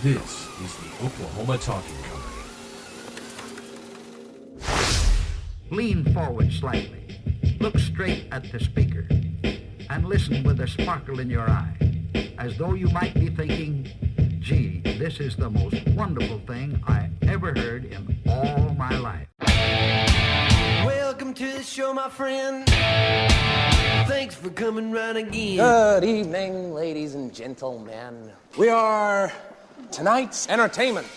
This is the Oklahoma Talking Company. Lean forward slightly, look straight at the speaker, and listen with a sparkle in your eye, as though you might be thinking, gee, this is the most wonderful thing I ever heard in all my life. Welcome to the show, my friend. Thanks for coming round again. Good evening, ladies and gentlemen. We are tonight's entertainment.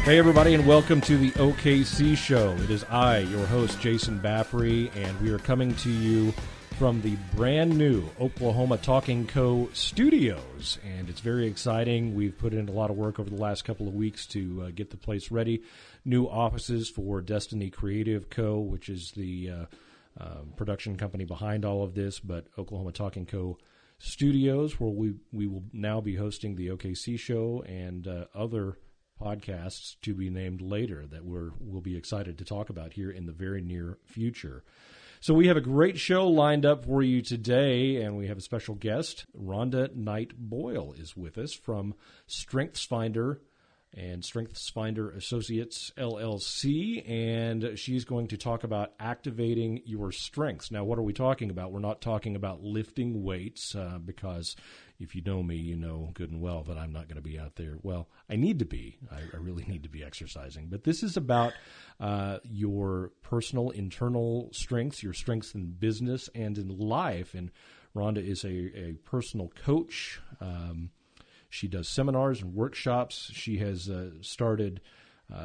Hey everybody, and welcome to the OKC show. It is I, your host, Jason Baffrey, and we are coming to you from the brand new Oklahoma Talking Co. studios, and it's very exciting. We've put in a lot of work over the last couple of weeks to get the place ready. New offices for Destiny Creative Co., which is the production company behind all of this, but Oklahoma Talking Co. studios, where we will now be hosting the OKC show and other podcasts to be named later that we'll be excited to talk about here in the very near future. So we have a great show lined up for you today, and we have a special guest. Rhonda Boyle is with us from Strengthsfinder and Strengthsfinder Associates, LLC, and she's going to talk about activating your strengths. Now, what are we talking about? We're not talking about lifting weights, because if you know me, you know good and well that I'm not going to be out there. Well, I need to be. I really need to be exercising. But this is about your personal internal strengths, your strengths in business and in life. And Rhonda is a personal coach. She does seminars and workshops. She has started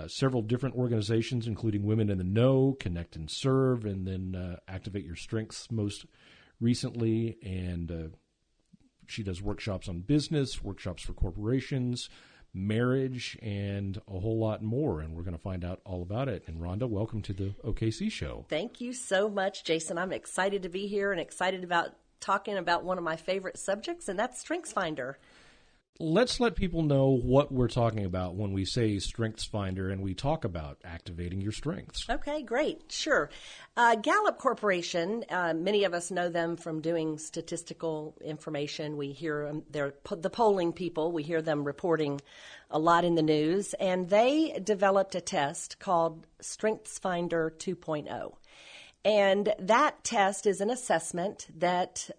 several different organizations, including Women in the Know, Connect and Serve, and then Activate Your Strengths most recently. And she does workshops on business, workshops for corporations, marriage, and a whole lot more. And we're going to find out all about it. And Rhonda, welcome to the OKC show. Thank you so much, Jason. I'm excited to be here and excited about talking about one of my favorite subjects, and that's Strengthsfinder. Let's let people know what we're talking about when we say Strengthsfinder and we talk about activating your strengths. Okay, great. Sure. Gallup Corporation, many of us know them from doing statistical information. We hear them, they're the polling people. We hear them reporting a lot in the news. And they developed a test called Strengthsfinder 2.0. And that test is an assessment that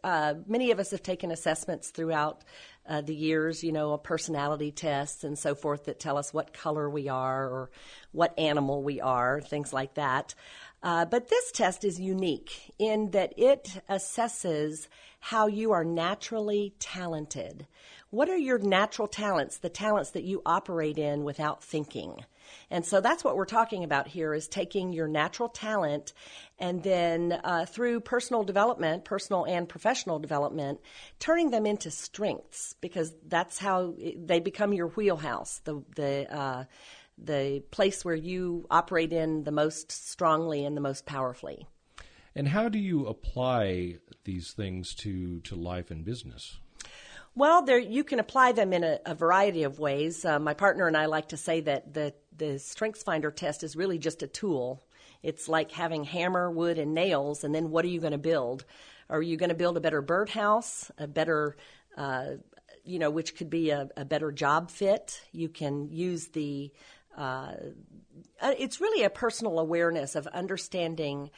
many of us have taken assessments throughout the years, personality tests and so forth that tell us what color we are or what animal we are, things like that. But this test is unique in that it assesses how you are naturally talented. What are your natural talents, the talents that you operate in without thinking? And so that's what we're talking about here, is taking your natural talent and then through personal development, personal and professional development, turning them into strengths, because that's how they become your wheelhouse, the place where you operate in the most strongly and the most powerfully. And how do you apply these things to life and business? Well, you can apply them in a variety of ways. My partner and I like to say that the Strengthsfinder test is really just a tool. It's like having hammer, wood, and nails, and then what are you going to build? Are you going to build a better birdhouse, a better, which could be a better job fit? You can use it's really a personal awareness of understanding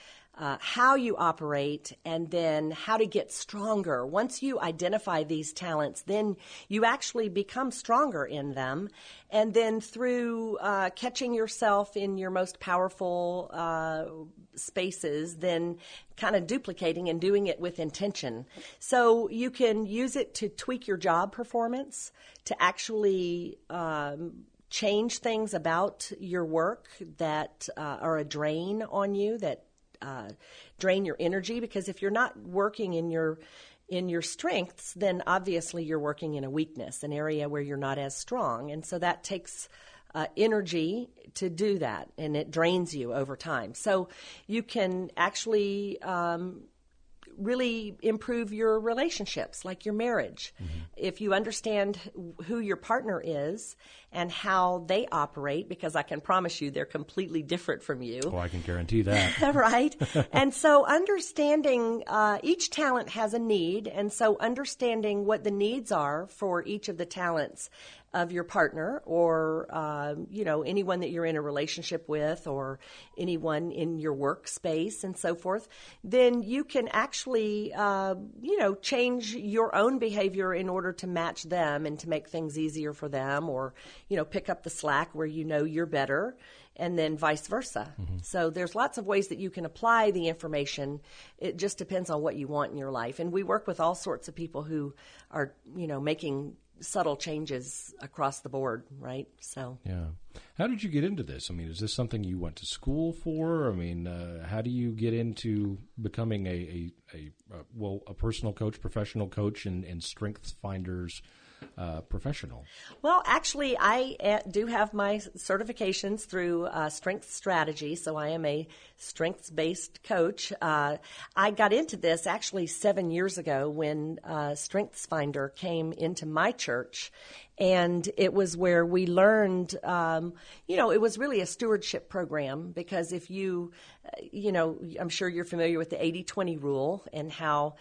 how you operate and then how to get stronger. Once you identify these talents, then you actually become stronger in them. And then through catching yourself in your most powerful spaces, then kind of duplicating and doing it with intention. So you can use it to tweak your job performance, to actually change things about your work that are a drain on you, that drain your energy, because if you're not working in your strengths, then obviously you're working in a weakness, an area where you're not as strong. And so that takes energy to do that, and it drains you over time. So you can actually really improve your relationships, like your marriage. If you understand who your partner is and how they operate, because I can promise you they're completely different from you. Oh, I can guarantee that. Right? And so understanding each talent has a need, and so understanding what the needs are for each of the talents of your partner, or anyone that you're in a relationship with, or anyone in your workspace and so forth, then you can actually change your own behavior in order to match them and to make things easier for them, or pick up the slack where you're better, and then vice versa. So there's lots of ways that you can apply the information. It just depends on what you want in your life. And we work with all sorts of people who are making subtle changes across the board, right? So yeah. How did you get into this? I mean, is this something you went to school for? I mean, how do you get into becoming a personal coach, professional coach, and Strengthsfinder's professional? Well, actually, I do have my certifications through Strength Strategy, so I am a strengths-based coach. I got into this actually 7 years ago when Strengthsfinder came into my church, and it was where we learned, it was really a stewardship program, because if you, I'm sure you're familiar with the 80-20 rule and how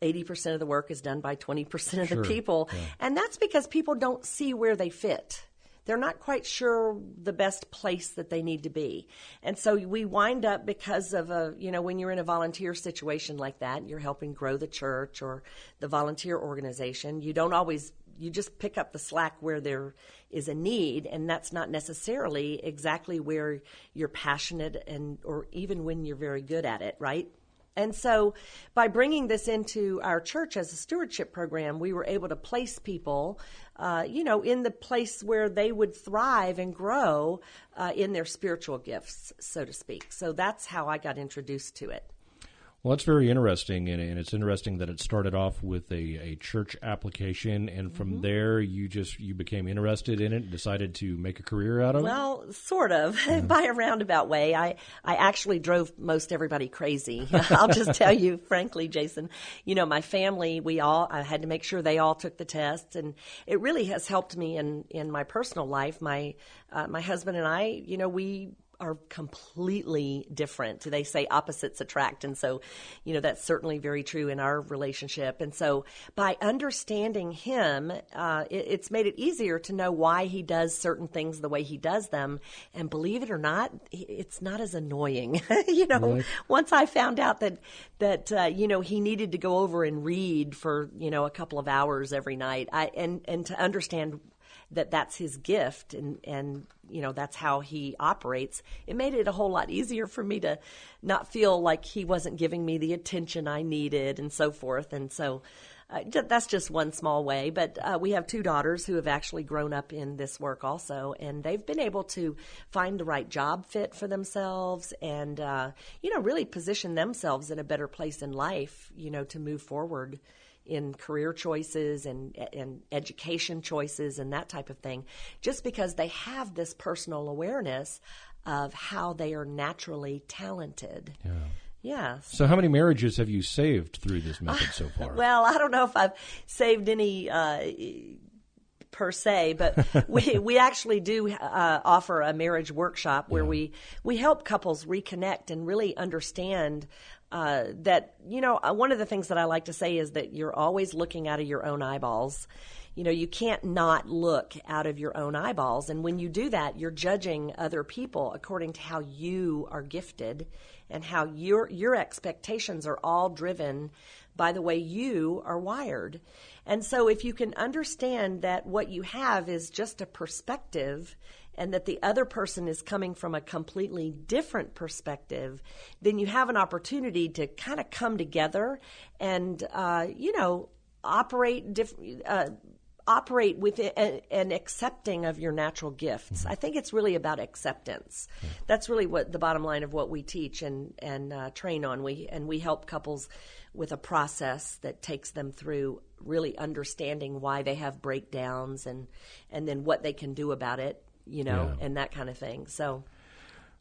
80% of the work is done by 20% of the people. Yeah. And that's because people don't see where they fit. They're not quite sure the best place that they need to be. And so we wind up, because of when you're in a volunteer situation like that, you're helping grow the church or the volunteer organization, you just pick up the slack where there is a need, and that's not necessarily exactly where you're passionate or even when you're very good at it, right? And so by bringing this into our church as a stewardship program, we were able to place people, in the place where they would thrive and grow in their spiritual gifts, so to speak. So that's how I got introduced to it. Well, that's very interesting, and it's interesting that it started off with a church application, and from there you became interested in it and decided to make a career out of it? Well, sort of, by a roundabout way. I actually drove most everybody crazy. I'll just tell you, frankly, Jason, my family, I had to make sure they all took the tests, and it really has helped me in my personal life. My husband and I, we are completely different. They say opposites attract. And so, that's certainly very true in our relationship. And so by understanding him, it's made it easier to know why he does certain things the way he does them. And believe it or not, it's not as annoying. Really? Once I found out that he needed to go over and read for, a couple of hours every night, and to understand that that's his gift and that's how he operates, it made it a whole lot easier for me to not feel like he wasn't giving me the attention I needed and so forth. And so that's just one small way. But we have 2 daughters who have actually grown up in this work also, and they've been able to find the right job fit for themselves and, really position themselves in a better place in life, to move forward in career choices and education choices and that type of thing, just because they have this personal awareness of how they are naturally talented. Yeah. Yeah. So how many marriages have you saved through this method so far? Well, I don't know if I've saved any per se, but we actually do offer a marriage workshop where we help couples reconnect and really understand that, one of the things that I like to say is that you're always looking out of your own eyeballs. You can't not look out of your own eyeballs. And when you do that, you're judging other people according to how you are gifted and how your expectations are all driven by the way you are wired. And so if you can understand that what you have is just a perspective and that the other person is coming from a completely different perspective, then you have an opportunity to kind of come together and, operate with an accepting of your natural gifts. I think it's really about acceptance. That's really what the bottom line of what we teach and train on. We help couples with a process that takes them through really understanding why they have breakdowns and then what they can do about it, and that kind of thing. So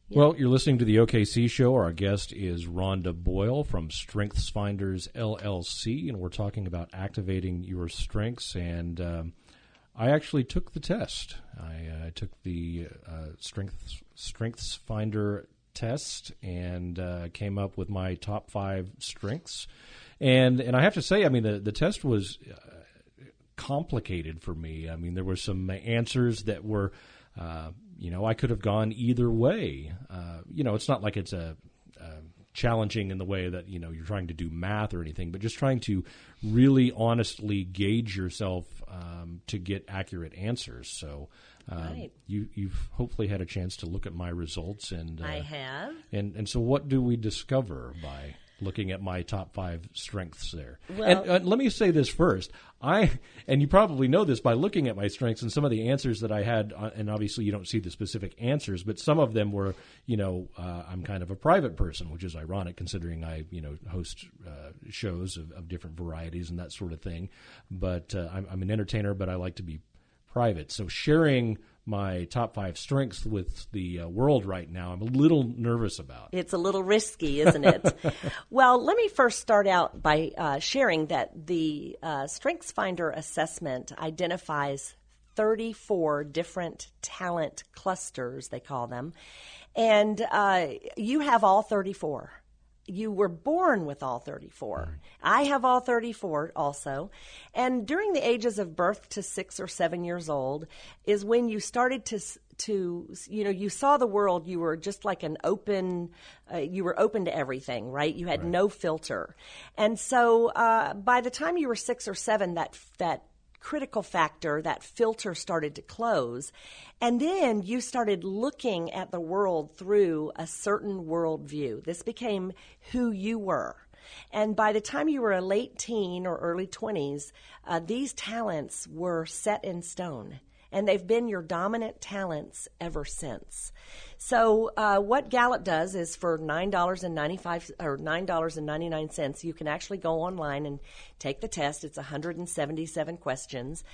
Well, you're listening to the OKC show. Our guest is Rhonda Boyle from Strengthsfinders LLC, and we're talking about activating your strengths. And I actually took the test. I took the Strengthsfinder test and came up with my top 5 strengths. And I have to say, I mean, the test was complicated for me. I mean, there were some answers that were, I could have gone either way. It's not like it's challenging in the way that, you're trying to do math or anything, but just trying to really honestly gauge yourself to get accurate answers. So Right. you've hopefully had a chance to look at my results. And I have. And so what do we discover by looking at my top 5 strengths there? Well, and let me say this first. And you probably know this by looking at my strengths and some of the answers that I had, and obviously you don't see the specific answers, but some of them were, I'm kind of a private person, which is ironic considering I, host shows of different varieties and that sort of thing. But I'm an entertainer, but I like to be private. So sharing my top 5 strengths with the world right now, I'm a little nervous about. It's a little risky, isn't it? Well, let me first start out by sharing that the Strengthsfinder Assessment identifies 34 different talent clusters, they call them, and you have all 34. You were born with all 34. I have all 34 also. And during the ages of birth to 6 or 7 years old is when you started to you saw the world. You were just like an open, you were open to everything, right? You had no filter. And so by the time you were 6 or 7, that critical factor, that filter started to close. And then you started looking at the world through a certain worldview. This became who you were. And by the time you were a late teen or early 20s, these talents were set in stone. And they've been your dominant talents ever since. So what Gallup does is for $9.95 or $9.99, you can actually go online and take the test. It's 177 questions,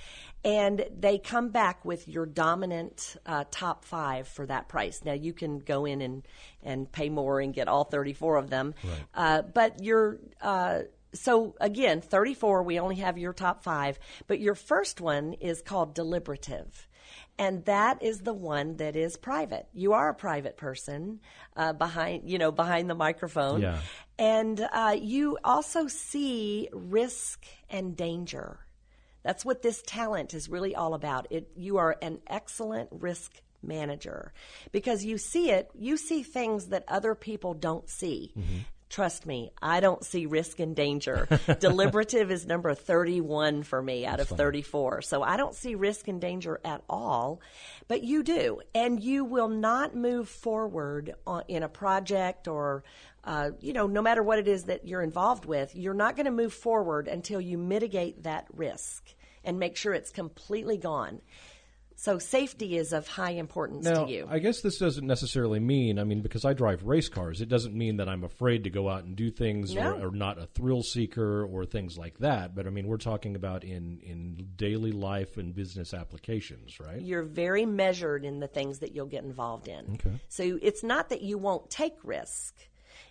and they come back with your dominant top 5 for that price. Now you can go in and pay more and get all 34 of them, but you're. So, again, 34, we only have your top 5, but your first one is called deliberative, and that is the one that is private. You are a private person behind the microphone, and you also see risk and danger. That's what this talent is really all about. You are an excellent risk manager because you see things that other people don't see. Mm-hmm. Trust me, I don't see risk and danger. Deliberative is number 31 for me out of 34. So I don't see risk and danger at all, but you do. And you will not move forward in a project or, no matter what it is that you're involved with, you're not going to move forward until you mitigate that risk and make sure it's completely gone. So safety is of high importance to you. I guess this doesn't necessarily mean, because I drive race cars, it doesn't mean that I'm afraid to go out and do things or not a thrill seeker or things like that. But, we're talking about in daily life and business applications, right? You're very measured in the things that you'll get involved in. Okay. So it's not that you won't take risk.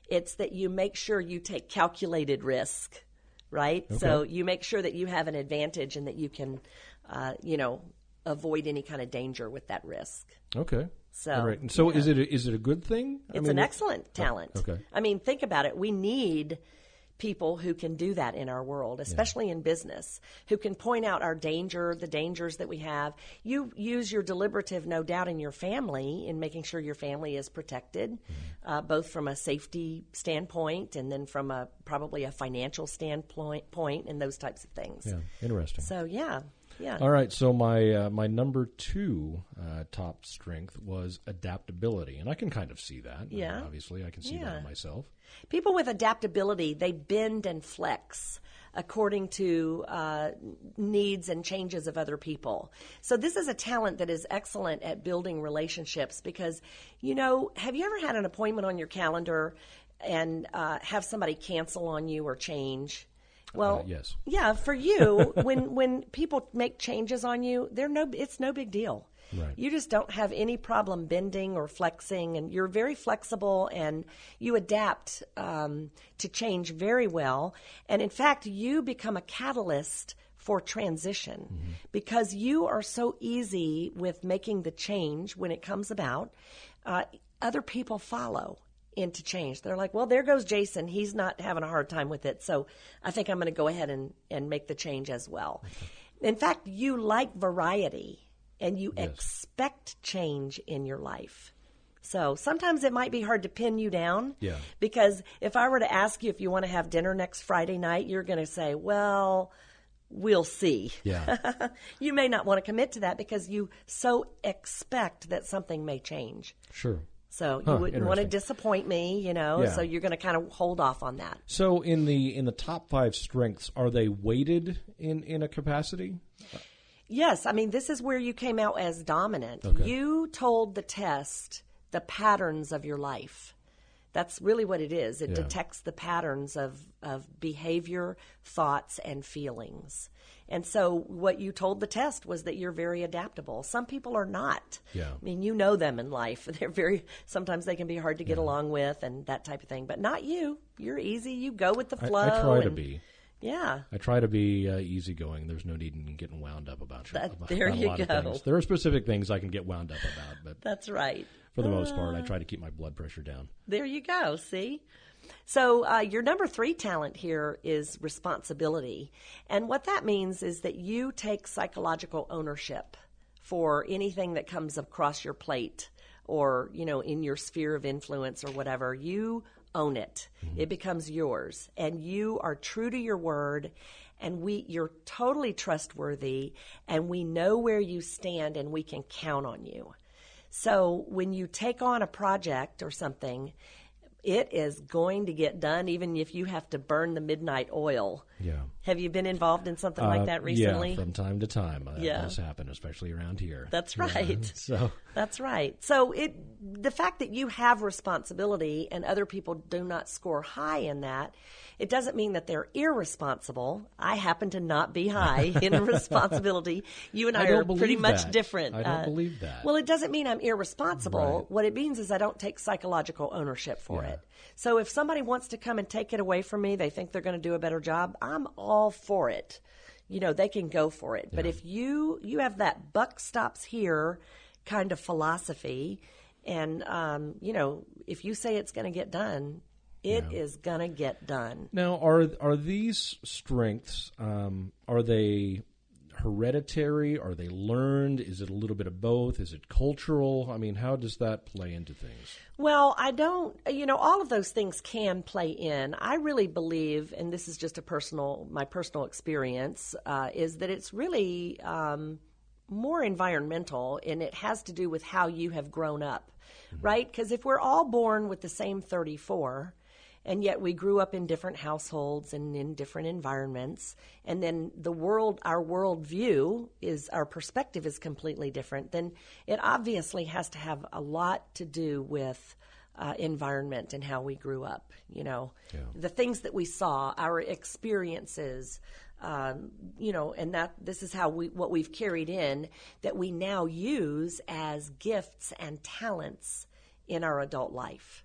It's that you make sure you take calculated risk, right? Okay. So you make sure that you have an advantage and that you can, avoid any kind of danger with that risk. Okay. So, all right. And so is it a good thing? It's an excellent talent. Oh, okay. Think about it. We need people who can do that in our world, especially in business, who can point out the dangers that we have. You use your deliberative, no doubt, in your family in making sure your family is protected, both from a safety standpoint and then from probably a financial standpoint and those types of things. Yeah, interesting. So, yeah. All right, so my number 2 top strength was adaptability, and I can kind of see that. Yeah. Obviously, I can see that in myself. People with adaptability, they bend and flex according to needs and changes of other people. So this is a talent that is excellent at building relationships because, have you ever had an appointment on your calendar and have somebody cancel on you or change? Well, yes. Yeah, for you, when people make changes on you, it's no big deal. Right. You just don't have any problem bending or flexing, and you're very flexible, and you adapt to change very well. And in fact, you become a catalyst for transition because you are so easy with making the change when it comes about. Other people follow into change. They're like, well, there goes Jason. He's not having a hard time with it. So I think I'm going to go ahead and make the change as well. Okay. In fact, you like variety and you expect change in your life. So sometimes it might be hard to pin you down because if I were to ask you if you want to have dinner next Friday night, you're going to say, well, we'll see. Yeah. You may not want to commit to that because you so expect that something may change. Sure. So you wouldn't want to disappoint me, so you're going to kind of hold off on that. So in the top 5 strengths, are they weighted in a capacity? Yes. I mean, this is where you came out as dominant. Okay. You told the test the patterns of your life. That's really what it is. It detects the patterns of behavior, thoughts, and feelings. And so what you told the test was that you're very adaptable. Some people are not. Yeah. I mean, you know them in life. Sometimes they can be hard to get along with and that type of thing. But not you. You're easy. You go with the flow. I try to be. Yeah. I try to be easygoing. There's no need in getting wound up about a lot of things. There are specific things I can get wound up about, but that's right. For the most part, I try to keep my blood pressure down. There you go. See? So your number 3 talent here is responsibility. And what that means is that you take psychological ownership for anything that comes across your plate or, in your sphere of influence or whatever. You own it. Mm-hmm. It becomes yours. And you are true to your word. And you're totally trustworthy. And we know where you stand and we can count on you. So when you take on a project or something, it is going to get done even if you have to burn the midnight oil. Yeah. Have you been involved in something like that recently? Yeah, from time to time. That does happen, especially around here. That's right. So that's right. So the fact that you have responsibility and other people do not score high in that, it doesn't mean that they're irresponsible. I happen to not be high in responsibility. You and I are pretty much different. I don't believe that. Well, it doesn't mean I'm irresponsible. Right. What it means is I don't take psychological ownership for it. So if somebody wants to come and take it away from me, they think they're going to do a better job, I'm all for it. They can go for it. Yeah. But if you have that buck stops here kind of philosophy, and, if you say it's going to get done, it is going to get done. Now, are these strengths, are they hereditary? Are they learned? Is it a little bit of both? Is it cultural? I mean, how does that play into things? Well, I don't, all of those things can play in. I really believe, and this is just my personal experience, is that it's really more environmental, and it has to do with how you have grown up, right? Because if we're all born with the same 34, and yet we grew up in different households and in different environments, and then our worldview our perspective is completely different, then it obviously has to have a lot to do with environment and how we grew up, the things that we saw, our experiences, and that this is what we've carried in that we now use as gifts and talents in our adult life.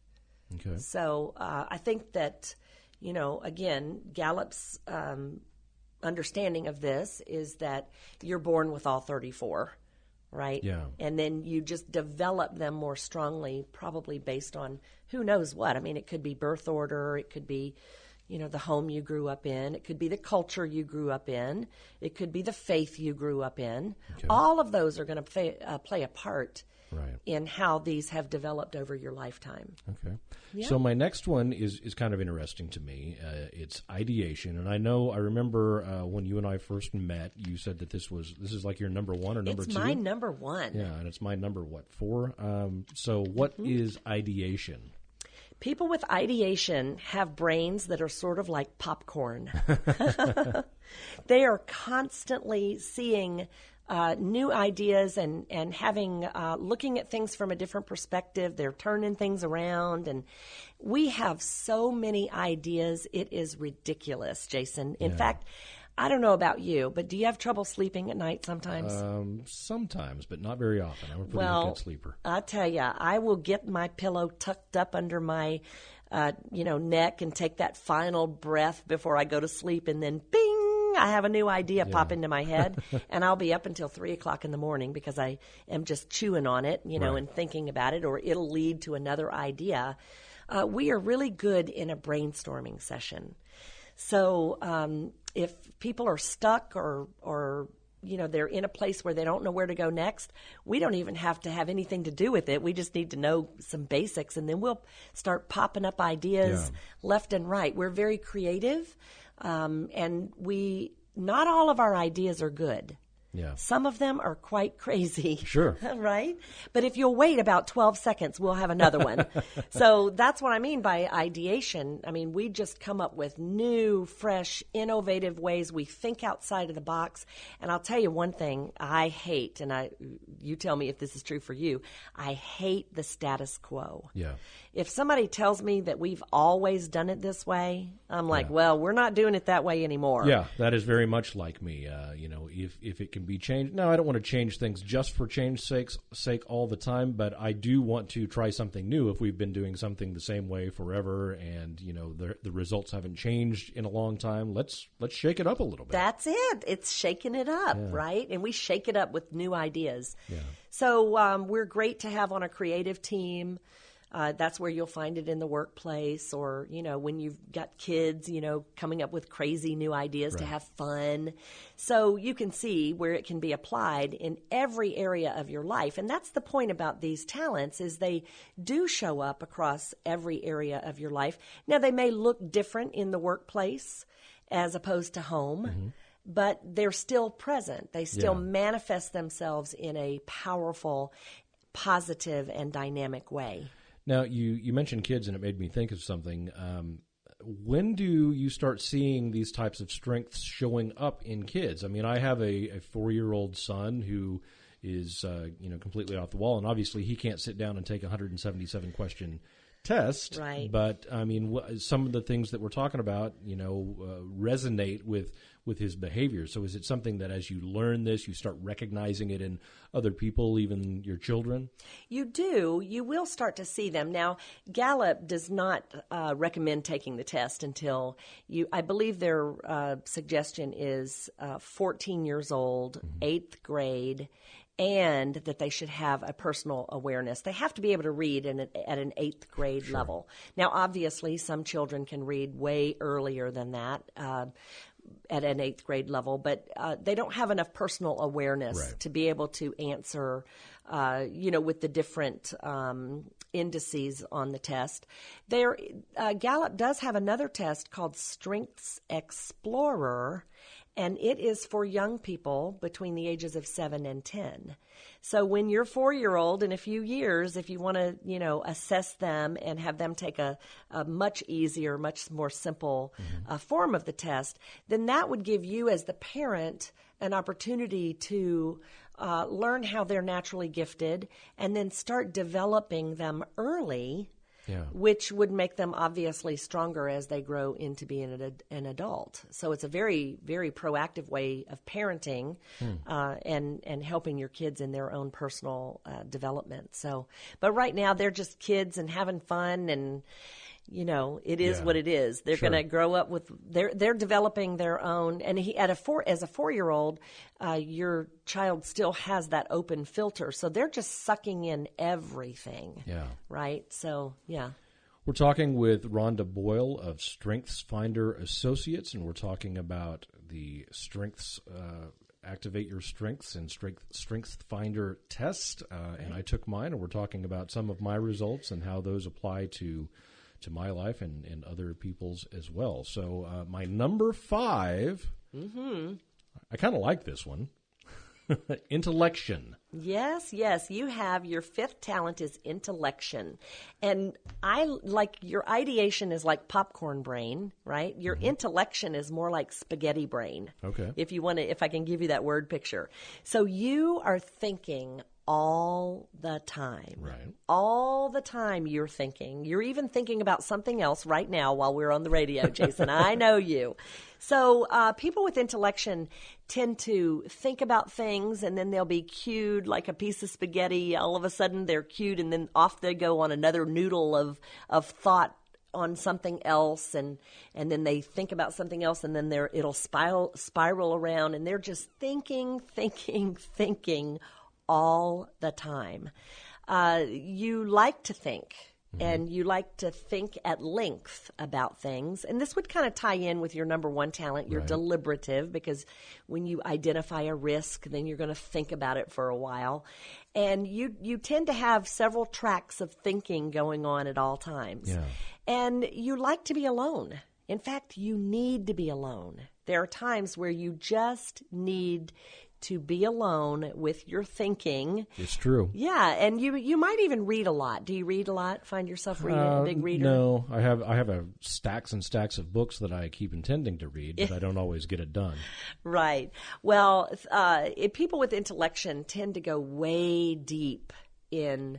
Okay. So I think that, again, Gallup's understanding of this is that you're born with all 34, right? Yeah. And then you just develop them more strongly, probably based on who knows what. I mean, it could be birth order. It could be, the home you grew up in. It could be the culture you grew up in. It could be the faith you grew up in. Okay. All of those are going to play a part in how these have developed over your lifetime. Okay. Yeah. So my next one is kind of interesting to me. It's ideation. And I remember when you and I first met, you said that this is like your number 1 or number 2? It's my number 1. Yeah, and it's my number, 4? So what is ideation? People with ideation have brains that are sort of like popcorn. They are constantly seeing new ideas and having looking at things from a different perspective. They're turning things around, and we have so many ideas. It is ridiculous, Jason. In fact, I don't know about you, but do you have trouble sleeping at night sometimes? Sometimes, but not very often. I'm a pretty good sleeper. I tell you, I will get my pillow tucked up under my, neck and take that final breath before I go to sleep, and then bing, I have a new idea pop into my head, and I'll be up until 3 o'clock in the morning because I am just chewing on it, and thinking about it, or it'll lead to another idea. We are really good in a brainstorming session. So if people are stuck or they're in a place where they don't know where to go next, we don't even have to have anything to do with it. We just need to know some basics, and then we'll start popping up ideas left and right. We're very creative, and not all of our ideas are good. Yeah. Some of them are quite crazy. Sure. Right? But if you'll wait about 12 seconds, we'll have another one. So that's what I mean by ideation. I mean, we just come up with new, fresh, innovative ways. We think outside of the box. And I'll tell you one thing I hate, and you tell me if this is true for you, I hate the status quo. Yeah. If somebody tells me that we've always done it this way, I'm like, well, we're not doing it that way anymore. Yeah, that is very much like me. If it can be changed. Now, I don't want to change things just for change's sake all the time, but I do want to try something new if we've been doing something the same way forever and, the results haven't changed in a long time. Let's shake it up a little bit. That's it. It's shaking it up, right? And we shake it up with new ideas. Yeah. So we're great to have on a creative team. That's where you'll find it in the workplace or, when you've got kids, coming up with crazy new ideas to have fun. So you can see where it can be applied in every area of your life. And that's the point about these talents is they do show up across every area of your life. Now, they may look different in the workplace as opposed to home, but they're still present. They still manifest themselves in a powerful, positive, and dynamic way. Now, you mentioned kids, and it made me think of something. When do you start seeing these types of strengths showing up in kids? I mean, I have a 4-year-old son who is completely off the wall, and obviously he can't sit down and take a 177-question test. Right. But, I mean, some of the things that we're talking about, resonate with his behavior. So is it something that as you learn this, you start recognizing it in other people, even your children? You do. You will start to see them. Now, Gallup does not recommend taking the test until I believe their suggestion is 14 years old, 8th grade, and that they should have a personal awareness. They have to be able to read at an 8th grade level. Now, obviously, some children can read way earlier than that at an 8th grade level, but they don't have enough personal awareness to be able to answer, with the different indices on the test. Gallup does have another test called Strengths Explorer, and it is for young people between the ages of 7 and 10. So when you're 4-year-old in a few years, if you want to, assess them and have them take a much easier, much more simple form of the test, then that would give you as the parent an opportunity to learn how they're naturally gifted and then start developing them early, which would make them obviously stronger as they grow into being an adult. So it's a very, very proactive way of parenting and helping your kids in their own personal development. So, but right now they're just kids and having fun and, it is what it is. They're going to grow up with they're developing their own. And as a 4-year-old, your child still has that open filter, so they're just sucking in everything. Yeah. Right. So we're talking with Rhonda Boyle of Strengthsfinder Associates, and we're talking about the Strengths. Activate Your Strengths and Strengthsfinder test. And I took mine, and we're talking about some of my results and how those apply to my life and other people's as well. So my number 5, I kind of like this one, intellection. Yes, you have your 5th talent is intellection. And I like your ideation is like popcorn brain, right? Your intellection is more like spaghetti brain. Okay. If I can give you that word picture. So you are thinking all the time. Right. All the time you're thinking. You're even thinking about something else right now while we're on the radio, Jason. I know you. So people with intellection tend to think about things, and then they'll be cued like a piece of spaghetti. All of a sudden they're cued, and then off they go on another noodle of thought on something else, and then they think about something else, and then it'll spiral around, and they're just thinking all the time. You like to think, and you like to think at length about things. And this would kind of tie in with your number one talent, your deliberative, because when you identify a risk, then you're going to think about it for a while. And you tend to have several tracks of thinking going on at all times. Yeah. And you like to be alone. In fact, you need to be alone. There are times where you just need to be alone with your thinking. It's true. Yeah, and you might even read a lot. Do you read a lot? Find yourself reading, a big reader? No, I have stacks and stacks of books that I keep intending to read, but I don't always get it done. Right. Well, people with intellection tend to go way deep in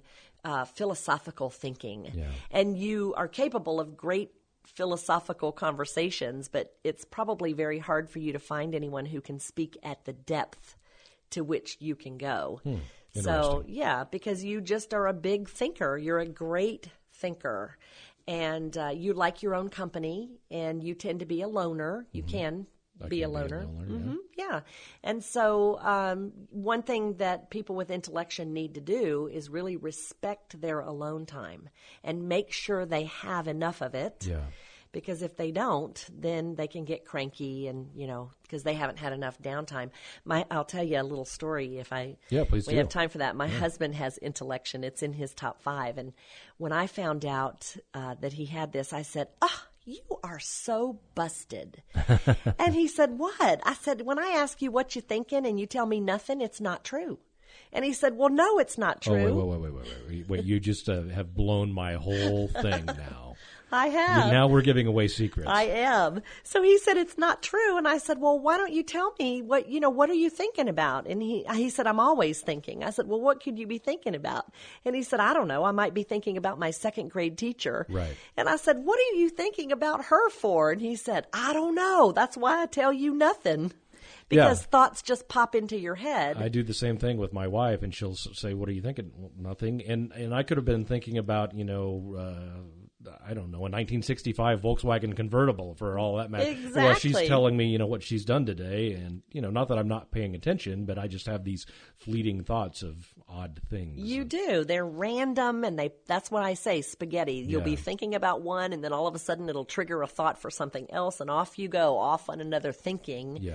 philosophical thinking, and you are capable of great philosophical conversations, but it's probably very hard for you to find anyone who can speak at the depth to which you can go. So, yeah, because you just are a big thinker. You're a great thinker, and you like your own company, and you tend to be a loner. You can be a loner. Yeah. And so one thing that people with intellection need to do is really respect their alone time and make sure they have enough of it. Yeah. Because if they don't, then they can get cranky and, because they haven't had enough downtime. I'll tell you a little story if please we have time for that. My husband has intellection. It's in his top 5. And when I found out that he had this, I said, you are so busted. And he said, what? I said, when I ask you what you're thinking and you tell me nothing, it's not true. And he said, well, no, it's not true. Oh, wait. You just have blown my whole thing now. I have. Now we're giving away secrets. I am. So he said, it's not true. And I said, well, why don't you tell me what are you thinking about? And he said, I'm always thinking. I said, well, what could you be thinking about? And he said, I don't know. I might be thinking about my second grade teacher. Right. And I said, what are you thinking about her for? And he said, I don't know. That's why I tell you nothing. Because thoughts just pop into your head. I do the same thing with my wife, and she'll say, what are you thinking? Well, nothing. And I could have been thinking about, I don't know, a 1965 Volkswagen convertible for all that matter. Exactly. Well, she's telling me, what she's done today, and, not that I'm not paying attention, but I just have these fleeting thoughts of odd things. You do. They're random, and that's what I say, spaghetti. You'll be thinking about one, and then all of a sudden it'll trigger a thought for something else, and off you go, off on another thinking.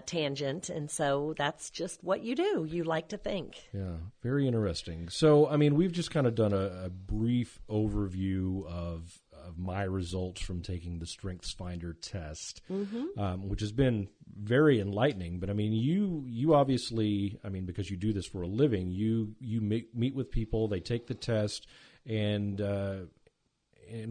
Tangent, and so that's just what you do. You like to think. Yeah, very interesting. So, we've just kind of done a brief overview of my results from taking the Strengthsfinder test, which has been very enlightening. But you obviously, because you do this for a living, you meet with people, they take the test, and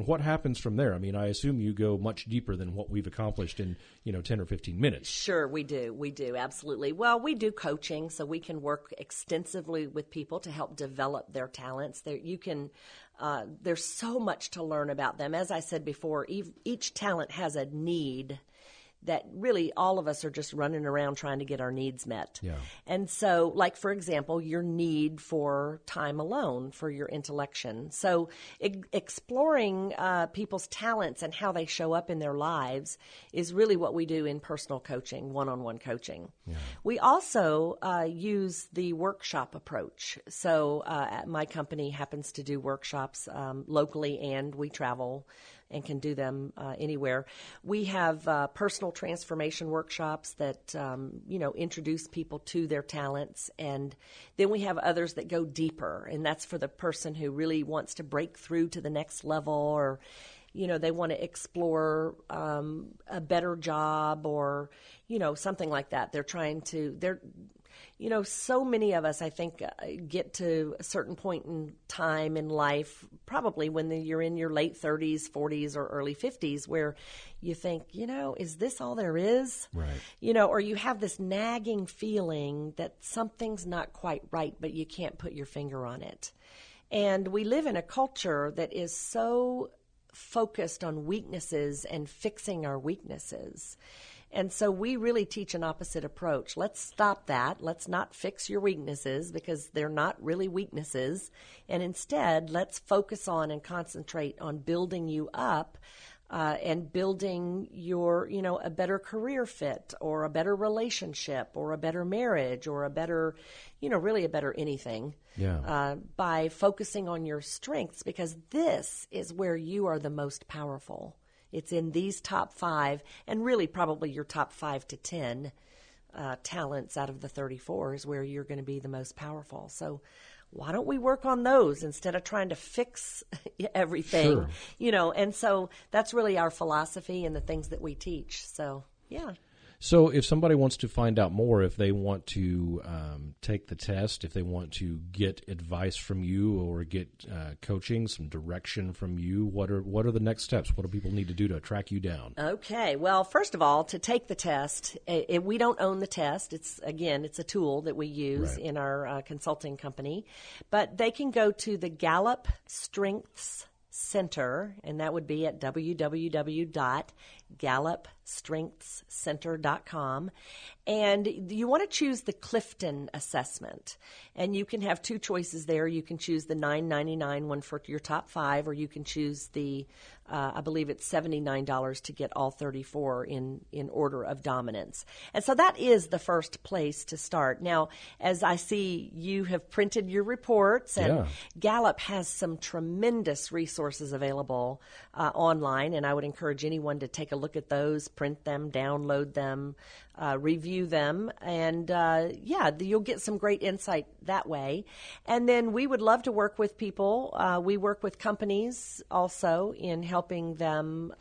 what happens from there? I assume you go much deeper than what we've accomplished in, 10 or 15 minutes. Sure, we do. We do, absolutely. Well, we do coaching, so we can work extensively with people to help develop their talents. There's so much to learn about them. As I said before, each talent has a need that really all of us are just running around trying to get our needs met. Yeah. And so, like, for example, your need for time alone for your intellection. So exploring people's talents and how they show up in their lives is really what we do in personal coaching, one-on-one coaching. Yeah. We also use the workshop approach. So my company happens to do workshops locally, and we travel and can do them anywhere. We have personal transformation workshops that, introduce people to their talents. And then we have others that go deeper, and that's for the person who really wants to break through to the next level, or, they want to explore a better job, or, something like that. So many of us, I think, get to a certain point in time in life, probably when you're in your late 30s, 40s, or early 50s, where you think, is this all there is? Right. Or you have this nagging feeling that something's not quite right, but you can't put your finger on it. And we live in a culture that is so focused on weaknesses and fixing our weaknesses. And so we really teach an opposite approach. Let's stop that. Let's not fix your weaknesses because they're not really weaknesses. And instead, let's focus on and concentrate on building you up and building your, a better career fit or a better relationship or a better marriage or a better, really a better anything. Yeah. By focusing on your strengths, because this is where you are the most powerful. It's in these top 5, and really probably your top 5 to 10 talents out of the 34 is where you're going to be the most powerful. So why don't we work on those instead of trying to fix everything? Sure. And so that's really our philosophy and the things that we teach. So, yeah. So if somebody wants to find out more, if they want to take the test, if they want to get advice from you or get coaching, some direction from you, what are the next steps? What do people need to do to track you down? Okay. Well, first of all, to take the test, we don't own the test. It's a tool that we use in our consulting company. But they can go to the Gallup Strengths Center, and that would be at www.gallupstrengthscenter.com. And you want to choose the Clifton assessment. And you can have 2 choices there. You can choose the $9.99 one for your top 5, or you can choose the, I believe it's $79 to get all 34 in order of dominance. And so that is the first place to start. Now, as I see you have printed your reports, and Gallup has some tremendous resources available online, and I would encourage anyone to take a look at those, print them, download them, review them, and you'll get some great insight that way. And then we would love to work with people. We work with companies also in helping them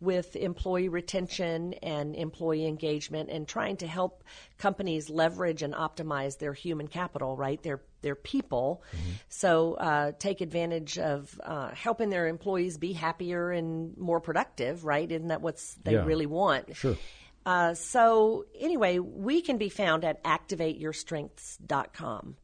with employee retention and employee engagement, and trying to help companies leverage and optimize their human capital, right? Their people. Mm-hmm. So take advantage of helping their employees be happier and more productive, right? Isn't that what they really want? Sure. So anyway, we can be found at activateyourstrengths.com.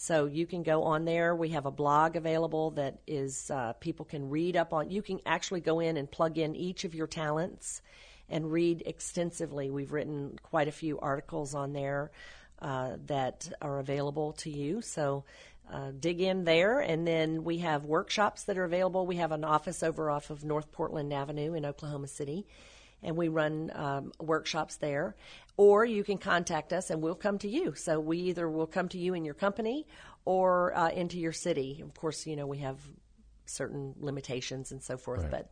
So you can go on there. We have a blog available that is people can read up on. You can actually go in and plug in each of your talents and read extensively. We've written quite a few articles on there that are available to you. So dig in there. And then we have workshops that are available. We have an office over off of North Portland Avenue in Oklahoma City, and we run workshops there. Or you can contact us, and we'll come to you. So we either will come to you in your company or into your city. Of course, we have certain limitations and so forth, but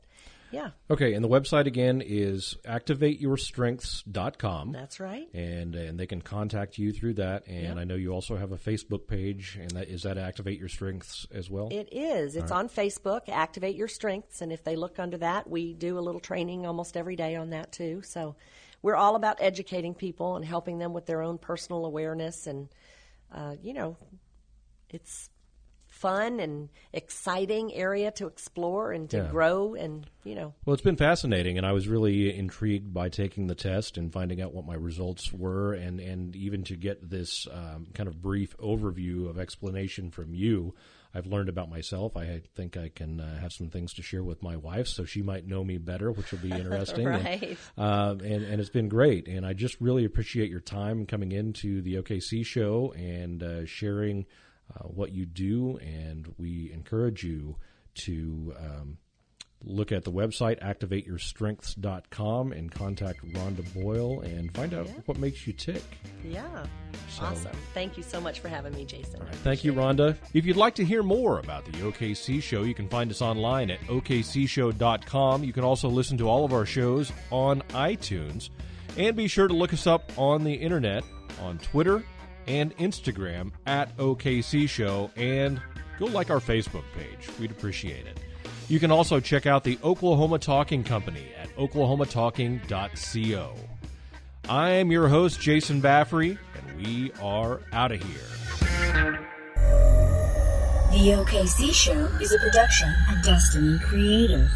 yeah. Okay, and the website again is activateyourstrengths.com. That's right. And they can contact you through that. And I know you also have a Facebook page, and is that Activate Your Strengths as well? It is. It's on Facebook, Activate Your Strengths, and if they look under that, we do a little training almost every day on that too. So we're all about educating people and helping them with their own personal awareness, and it's fun and exciting area to explore and to grow, and Well, it's been fascinating, and I was really intrigued by taking the test and finding out what my results were, and even to get this kind of brief overview of explanation from you. I've learned about myself. I think I can have some things to share with my wife, so she might know me better, which will be interesting. Right. And it's been great, and I just really appreciate your time coming into the OKC show and sharing what you do, and we encourage you to look at the website, activateyourstrengths.com, and contact Rhonda Boyle and find out what makes you tick. Yeah. Awesome. Thank you so much for having me, Jason. All right. Thank you, Rhonda. If you'd like to hear more about the OKC Show, you can find us online at okcshow.com. You can also listen to all of our shows on iTunes. And be sure to look us up on the internet, on Twitter and Instagram at OKC Show, and go like our Facebook page. We'd appreciate it. You can also check out the Oklahoma Talking Company at oklahomatalking.co. I'm your host, Jason Baffrey, and we are out of here. The OKC Show is a production of Destiny Creative.